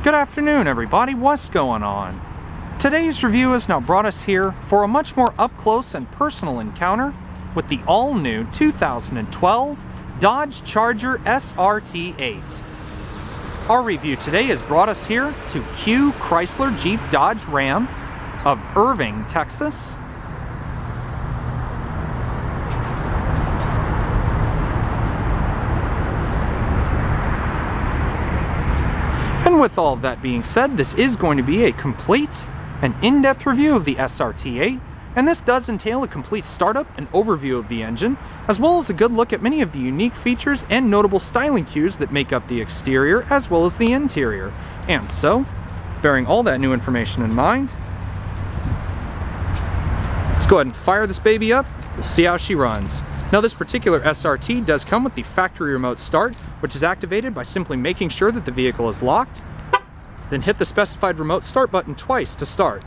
Good afternoon, everybody. What's going on? Today's review has now brought us here for a much more up-close and personal encounter with the all-new 2012 Dodge Charger SRT-8. Our review today has brought us here to Q Chrysler Jeep Dodge Ram of Irving, Texas. And with all of that being said, this is going to be a complete and in-depth review of the SRT-8, and this does entail a complete startup and overview of the engine, as well as a good look at many of the unique features and notable styling cues that make up the exterior as well as the interior. And so, bearing all that new information in mind, let's go ahead and fire this baby up. We'll see how she runs. Now, this particular SRT does come with the factory remote start, which is activated by simply making sure that the vehicle is locked, then hit the specified remote start button twice to start.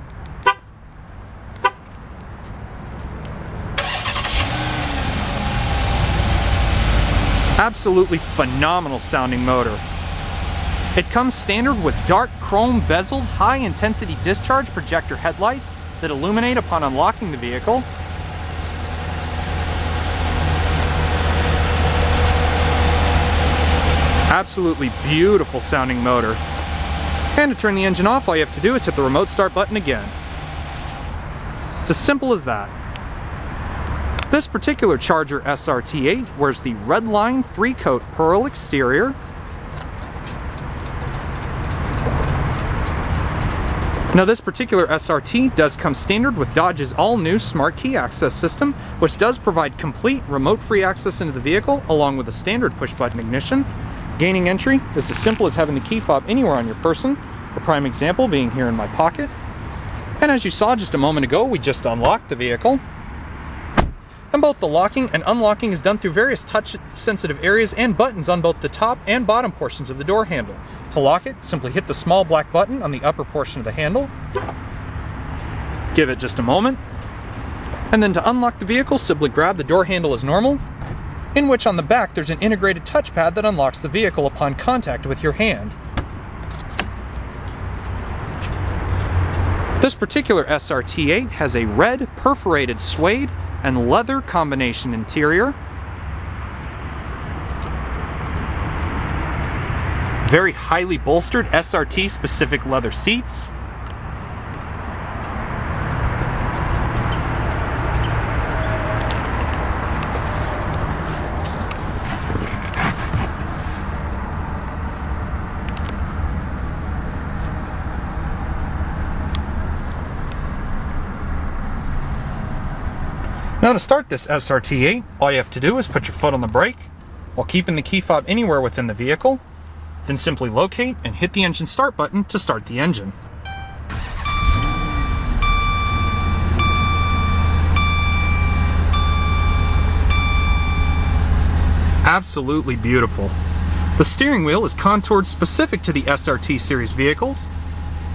Absolutely phenomenal sounding motor. It comes standard with dark chrome bezeled high intensity discharge projector headlights that illuminate upon unlocking the vehicle. Absolutely beautiful sounding motor. And to turn the engine off, all you have to do is hit the remote start button again. It's as simple as that. This particular Charger SRT-8 wears the Redline 3-coat pearl exterior. Now, this particular SRT does come standard with Dodge's all-new Smart Key Access system, which does provide complete remote-free access into the vehicle, along with a standard push-button ignition. Gaining entry is as simple as having the key fob anywhere on your person, a prime example being here in my pocket. And as you saw just a moment ago, we just unlocked the vehicle. And both the locking and unlocking is done through various touch-sensitive areas and buttons on both the top and bottom portions of the door handle. To lock it, simply hit the small black button on the upper portion of the handle. Give it just a moment. And then to unlock the vehicle, simply grab the door handle as normal, in which on the back there's an integrated touchpad that unlocks the vehicle upon contact with your hand. This particular SRT-8 has a red perforated suede and leather combination interior. Very highly bolstered SRT specific leather seats. Now, to start this SRT-8, all you have to do is put your foot on the brake while keeping the key fob anywhere within the vehicle, then simply locate and hit the engine start button to start the engine. Absolutely beautiful. The steering wheel is contoured specific to the SRT series vehicles,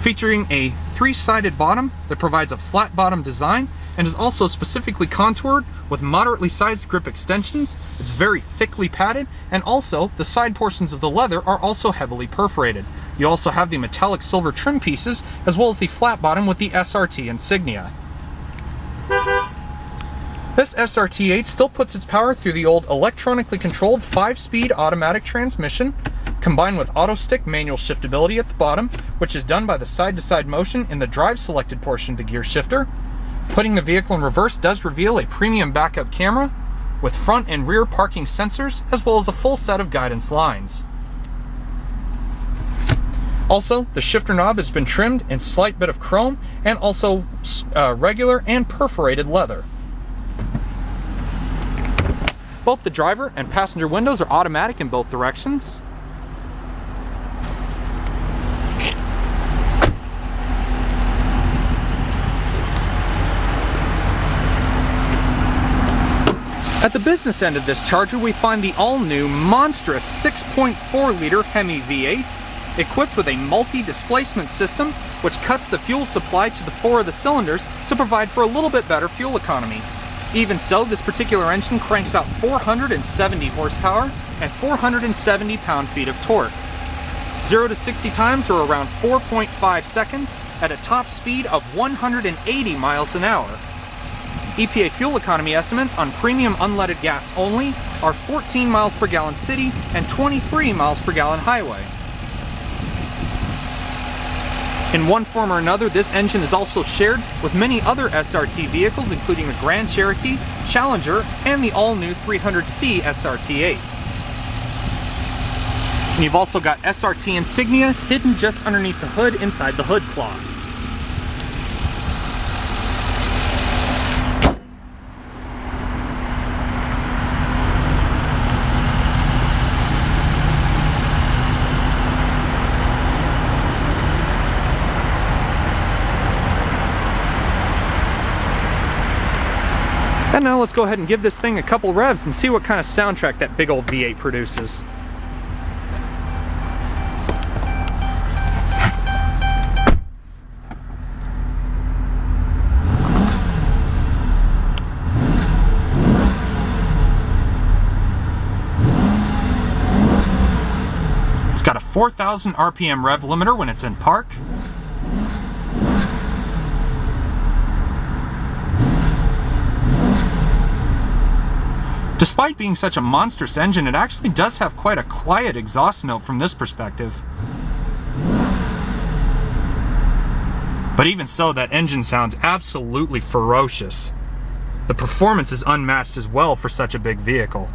featuring a three-sided bottom that provides a flat bottom design and is also specifically contoured with moderately sized grip extensions. It's very thickly padded, and also the side portions of the leather are also heavily perforated. You also have the metallic silver trim pieces, as well as the flat bottom with the SRT insignia. This SRT-8 still puts its power through the old electronically controlled 5-speed automatic transmission, combined with auto stick manual shiftability at the bottom, which is done by the side-to-side motion in the drive selected portion of the gear shifter. Putting the vehicle in reverse does reveal a premium backup camera with front and rear parking sensors, as well as a full set of guidance lines. Also, the shifter knob has been trimmed in slight bit of chrome and also regular and perforated leather. Both the driver and passenger windows are automatic in both directions. At the business end of this Charger, we find the all-new monstrous 6.4-liter Hemi V8, equipped with a multi-displacement system, which cuts the fuel supply to the 4 of the cylinders to provide for a little bit better fuel economy. Even so, this particular engine cranks out 470 horsepower and 470 pound-feet of torque. 0 to 60 times are around 4.5 seconds at a top speed of 180 miles an hour. EPA fuel economy estimates on premium unleaded gas only are 14 miles per gallon city and 23 miles per gallon highway. In one form or another, this engine is also shared with many other SRT vehicles, including the Grand Cherokee, Challenger, and the all-new 300C SRT-8. And you've also got SRT insignia hidden just underneath the hood inside the hood cloth. And now let's go ahead and give this thing a couple revs and see what kind of soundtrack that big old V8 produces. It's got a 4,000 RPM rev limiter when it's in park. Despite being such a monstrous engine, it actually does have quite a quiet exhaust note from this perspective. But even so, that engine sounds absolutely ferocious. The performance is unmatched as well for such a big vehicle.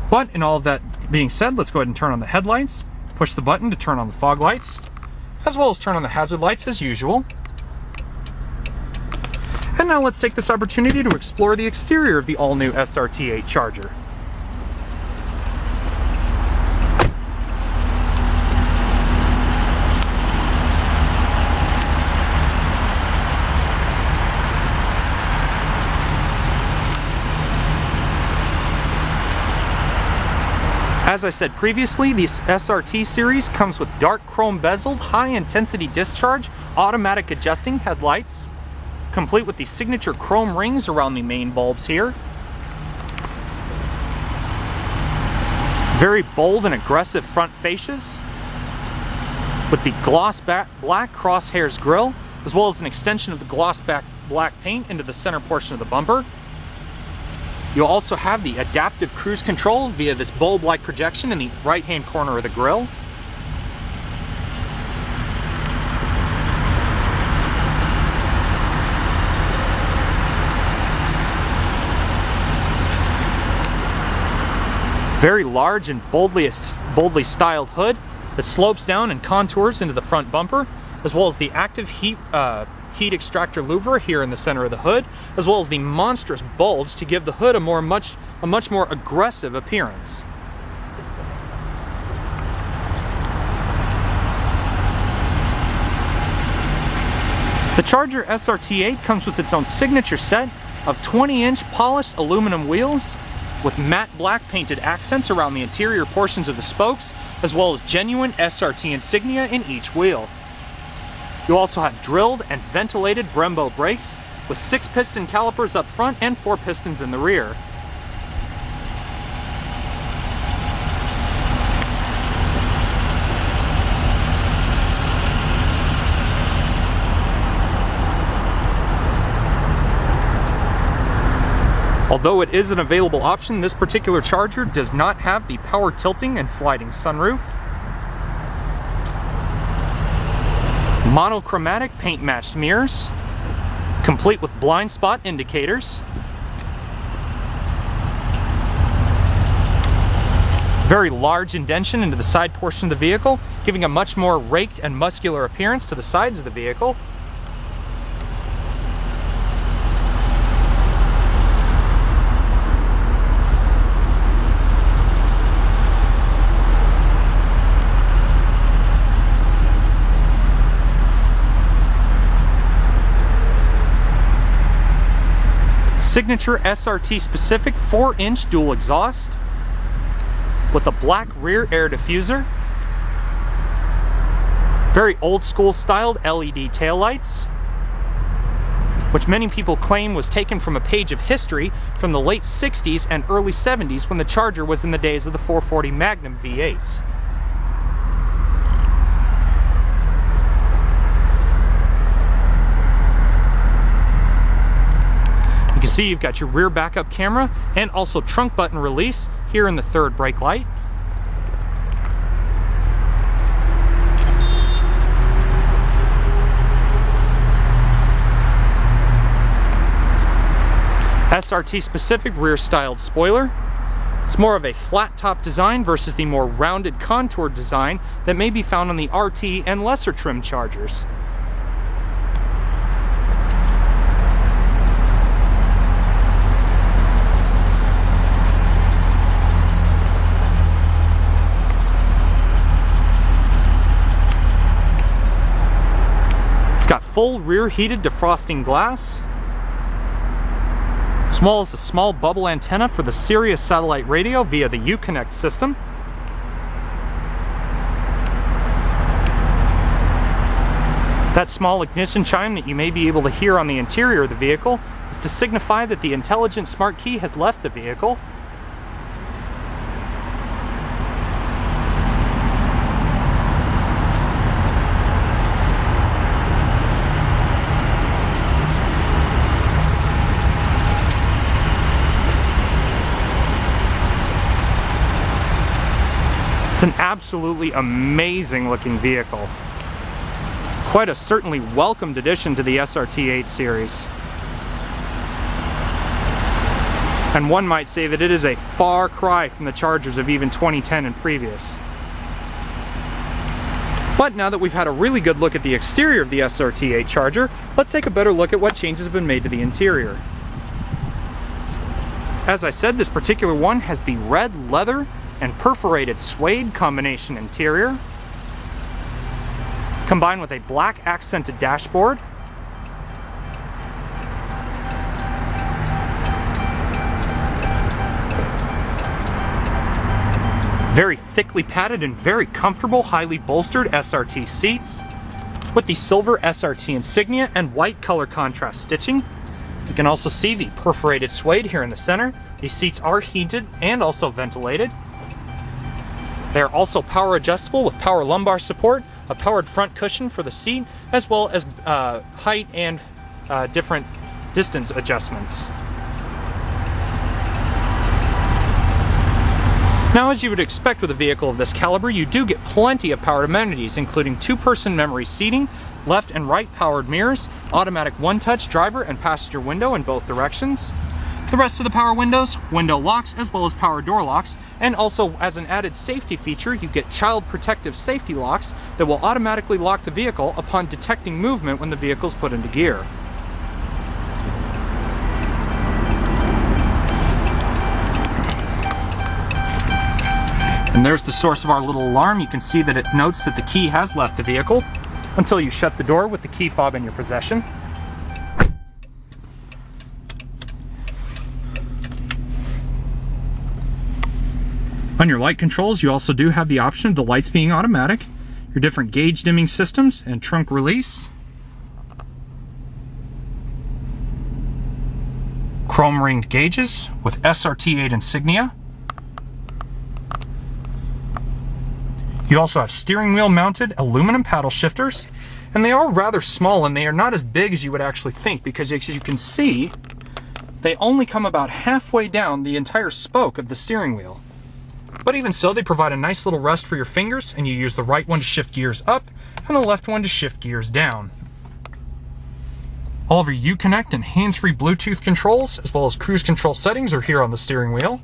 But in all of that being said, let's go ahead and turn on the headlights, push the button to turn on the fog lights, as well as turn on the hazard lights as usual. And now let's take this opportunity to explore the exterior of the all-new SRT-8 Charger. As I said previously, the SRT series comes with dark chrome bezeled, high-intensity discharge, automatic adjusting headlights, complete with the signature chrome rings around the main bulbs here. Very bold and aggressive front fascias with the gloss black crosshairs grille, as well as an extension of the gloss black paint into the center portion of the bumper. You'll also have the adaptive cruise control via this bulb-like projection in the right-hand corner of the grille. Very large and boldly styled hood that slopes down and contours into the front bumper, as well as the active heat extractor louver here in the center of the hood, as well as the monstrous bulge to give the hood a much more aggressive appearance. The Charger SRT-8 comes with its own signature set of 20-inch polished aluminum wheels with matte black painted accents around the interior portions of the spokes, as well as genuine SRT insignia in each wheel. You also have drilled and ventilated Brembo brakes with 6 piston calipers up front and 4 pistons in the rear. Although it is an available option, this particular Charger does not have the power tilting and sliding sunroof. Monochromatic paint matched mirrors, complete with blind spot indicators. Very large indentation into the side portion of the vehicle, giving a much more raked and muscular appearance to the sides of the vehicle. Signature SRT specific 4-inch dual exhaust with a black rear air diffuser. Very old school styled LED taillights, which many people claim was taken from a page of history from the late 60s and early 70s when the Charger was in the days of the 440 Magnum V8s. see you've got your rear backup camera and also trunk button release here in the third brake light. SRT specific rear styled spoiler. It's more of a flat top design versus the more rounded contoured design that may be found on the RT and lesser trim Chargers. It's got full rear heated defrosting glass, as well as a small bubble antenna for the Sirius satellite radio via the Uconnect system. That small ignition chime that you may be able to hear on the interior of the vehicle is to signify that the intelligent smart key has left the vehicle. It's an absolutely amazing looking vehicle. Quite a certainly welcomed addition to the SRT-8 series. And one might say that it is a far cry from the Chargers of even 2010 and previous. But now that we've had a really good look at the exterior of the SRT-8 Charger, let's take a better look at what changes have been made to the interior. As I said, this particular one has the red leather and perforated suede combination interior, combined with a black accented dashboard, very thickly padded and very comfortable, highly bolstered SRT seats, with the silver SRT insignia and white color contrast stitching. You can also see the perforated suede here in the center. These seats are heated and also ventilated. They are also power adjustable with power lumbar support, a powered front cushion for the seat, as well as height and different distance adjustments. Now, as you would expect with a vehicle of this caliber, you do get plenty of powered amenities, including two-person memory seating, left and right powered mirrors, automatic one-touch driver and passenger window in both directions. The rest of the power windows, window locks, as well as power door locks, and also as an added safety feature, you get child protective safety locks that will automatically lock the vehicle upon detecting movement when the vehicle is put into gear. And there's the source of our little alarm. You can see that it notes that the key has left the vehicle until you shut the door with the key fob in your possession. On your light controls, you also do have the option of the lights being automatic, your different gauge dimming systems, and trunk release. Chrome ringed gauges with SRT-8 insignia. You also have steering wheel mounted aluminum paddle shifters, and they are rather small and they are not as big as you would actually think, because as you can see, they only come about halfway down the entire spoke of the steering wheel. But even so, they provide a nice little rest for your fingers, and you use the right one to shift gears up and the left one to shift gears down. All of your Uconnect and hands-free Bluetooth controls, as well as cruise control settings, are here on the steering wheel.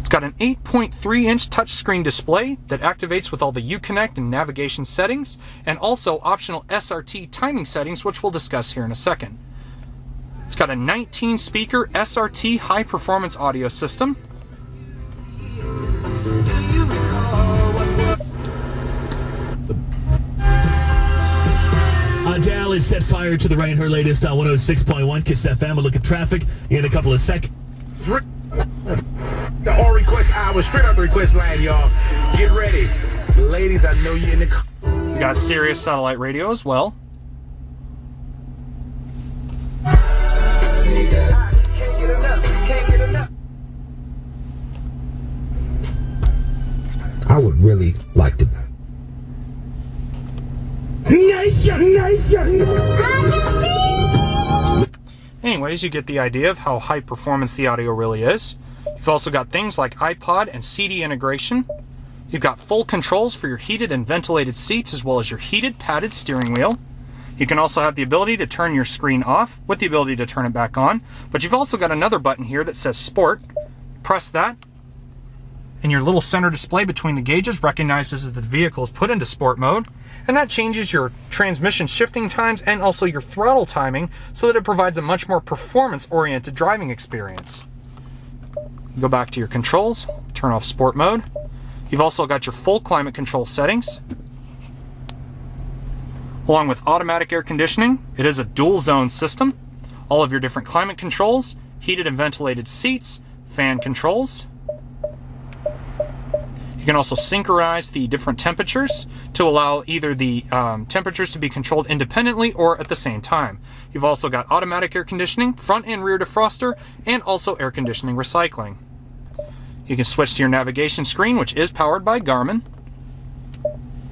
It's got an 8.3-inch touchscreen display that activates with all the Uconnect and navigation settings, and also optional SRT timing settings, which we'll discuss here in a second. It's got a 19-speaker SRT high-performance audio system. Adele is set fire to the rain, her latest on 106.1 Kiss FM. A look at traffic in a couple of seconds. The all request hour, straight up the request line, y'all. Get ready. Ladies, I know you in the car. You got a Sirius satellite radio as well. I would really like to. Anyways, you get the idea of how high performance the audio really is. You've also got things like iPod and CD integration. You've got full controls for your heated and ventilated seats, as well as your heated padded steering wheel. You can also have the ability to turn your screen off with the ability to turn it back on. But you've also got another button here that says Sport. Press that, and your little center display between the gauges recognizes that the vehicle is put into sport mode, and that changes your transmission shifting times and also your throttle timing so that it provides a much more performance-oriented driving experience. Go back to your controls, turn off sport mode. You've also got your full climate control settings. Along with automatic air conditioning, it is a dual zone system. All of your different climate controls, heated and ventilated seats, fan controls. You can also synchronize the different temperatures to allow either the temperatures to be controlled independently or at the same time. You've also got automatic air conditioning, front and rear defroster, and also air conditioning recycling. You can switch to your navigation screen, which is powered by Garmin.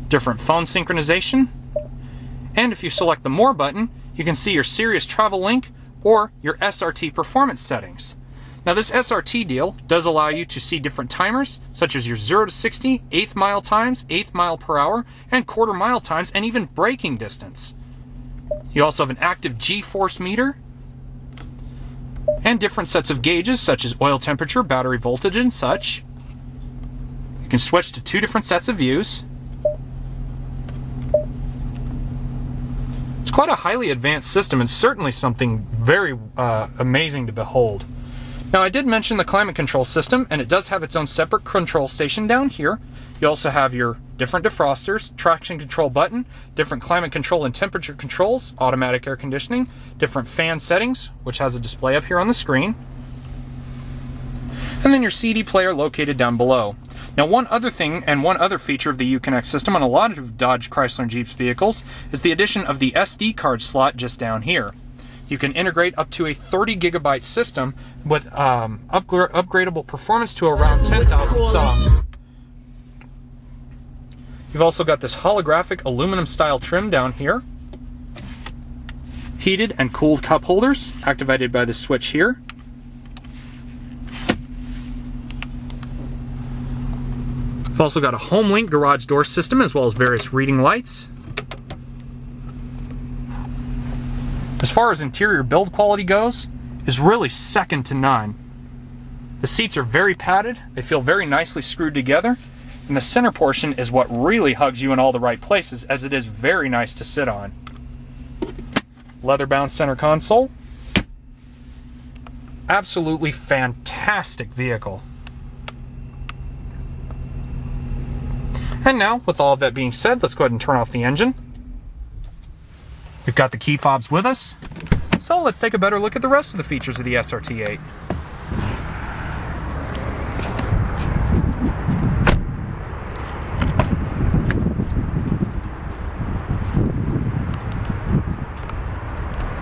Different phone synchronization. And if you select the More button, you can see your Sirius Travel Link or your SRT performance settings. Now this SRT deal does allow you to see different timers, such as your 0 to 60, 1/8 mile times, 1/8 mile per hour, and 1/4 mile times, and even braking distance. You also have an active G-force meter, and different sets of gauges, such as oil temperature, battery voltage, and such. You can switch to 2 different sets of views. It's quite a highly advanced system, and certainly something very amazing to behold. Now, I did mention the climate control system, and it does have its own separate control station down here. You also have your different defrosters, traction control button, different climate control and temperature controls, automatic air conditioning, different fan settings, which has a display up here on the screen, and then your CD player located down below. Now, one other thing and one other feature of the Uconnect system on a lot of Dodge, Chrysler, and Jeep's vehicles is the addition of the SD card slot just down here. You can integrate up to a 30 gigabyte system with upgradable performance to around 10,000 songs. You've also got this holographic aluminum style trim down here. Heated and cooled cup holders activated by this switch here. You've also got a HomeLink garage door system as well as various reading lights. As far as interior build quality goes, is really second to none. The seats are very padded, they feel very nicely screwed together, and the center portion is what really hugs you in all the right places, as it is very nice to sit on. Leather-bound center console. Absolutely fantastic vehicle. And now, with all of that being said, let's go ahead and turn off the engine. We've got the key fobs with us, so let's take a better look at the rest of the features of the SRT-8.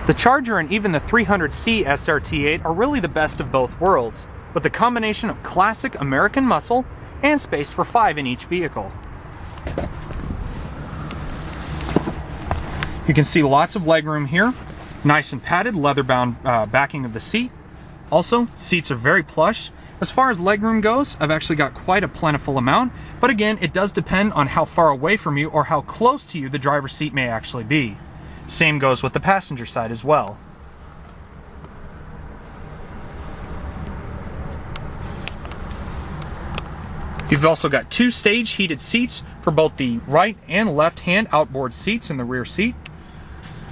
The Charger and even the 300C SRT-8 are really the best of both worlds, with a combination of classic American muscle and space for 5 in each vehicle. You can see lots of legroom here, nice and padded, leather-bound backing of the seat. Also, seats are very plush. As far as legroom goes, I've actually got quite a plentiful amount, but again, it does depend on how far away from you or how close to you the driver's seat may actually be. Same goes with the passenger side as well. You've also got 2 stage heated seats for both the right and left hand outboard seats in the rear seat.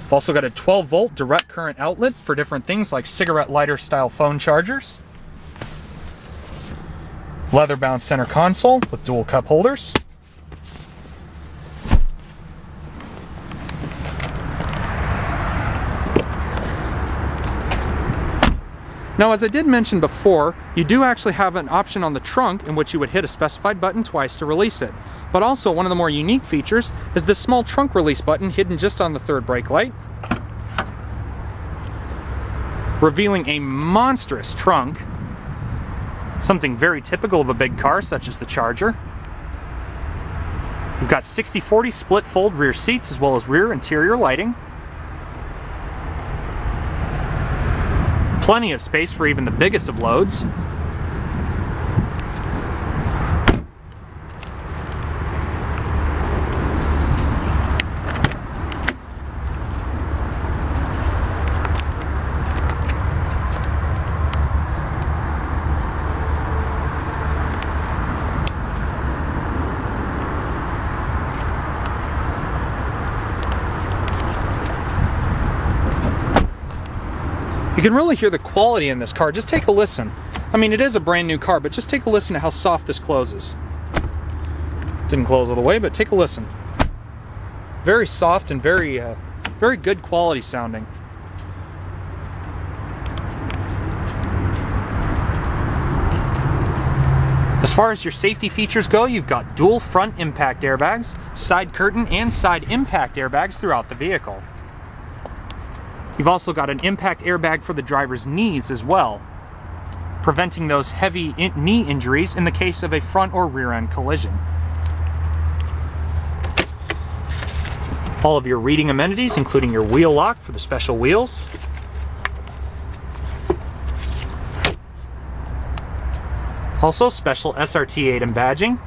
You've also got a 12-volt direct current outlet for different things like cigarette lighter style phone chargers. Leather-bound center console with dual cup holders. Now, as I did mention before, you do actually have an option on the trunk in which you would hit a specified button twice to release it. But also, one of the more unique features is this small trunk release button hidden just on the third brake light, revealing a monstrous trunk, something very typical of a big car such as the Charger. You've got 60/40 split fold rear seats as well as rear interior lighting. Plenty of space for even the biggest of loads. You can really hear the quality in this car. Just take a listen. I mean, it is a brand new car, but just take a listen to how soft this closes. Didn't close all the way, but take a listen. Very soft and very good quality sounding. As far as your safety features go, you've got dual front impact airbags, side curtain and side impact airbags throughout the vehicle. You've also got an impact airbag for the driver's knees as well, preventing those heavy knee injuries in the case of a front or rear end collision. All of your reading amenities, including your wheel lock for the special wheels. Also special SRT-8 badging.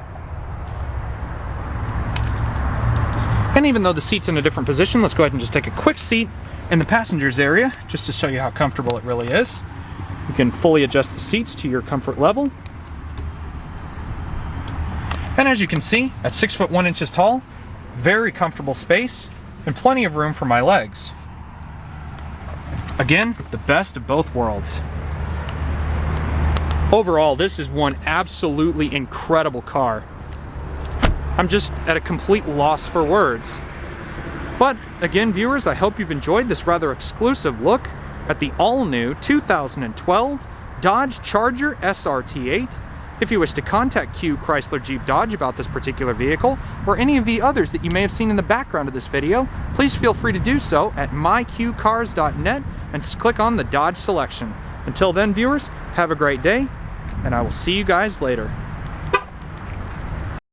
And even though the seat's in a different position, let's go ahead and just take a quick seat in the passengers area, just to show you how comfortable it really is. You can fully adjust the seats to your comfort level. And as you can see, at 6'1" tall, very comfortable space and plenty of room for my legs. Again, the best of both worlds. Overall, this is one absolutely incredible car. I'm just at a complete loss for words. But again, viewers, I hope you've enjoyed this rather exclusive look at the all-new 2012 Dodge Charger SRT-8. If you wish to contact Q Chrysler Jeep Dodge about this particular vehicle, or any of the others that you may have seen in the background of this video, please feel free to do so at myqcars.net and click on the Dodge selection. Until then, viewers, have a great day, and I will see you guys later.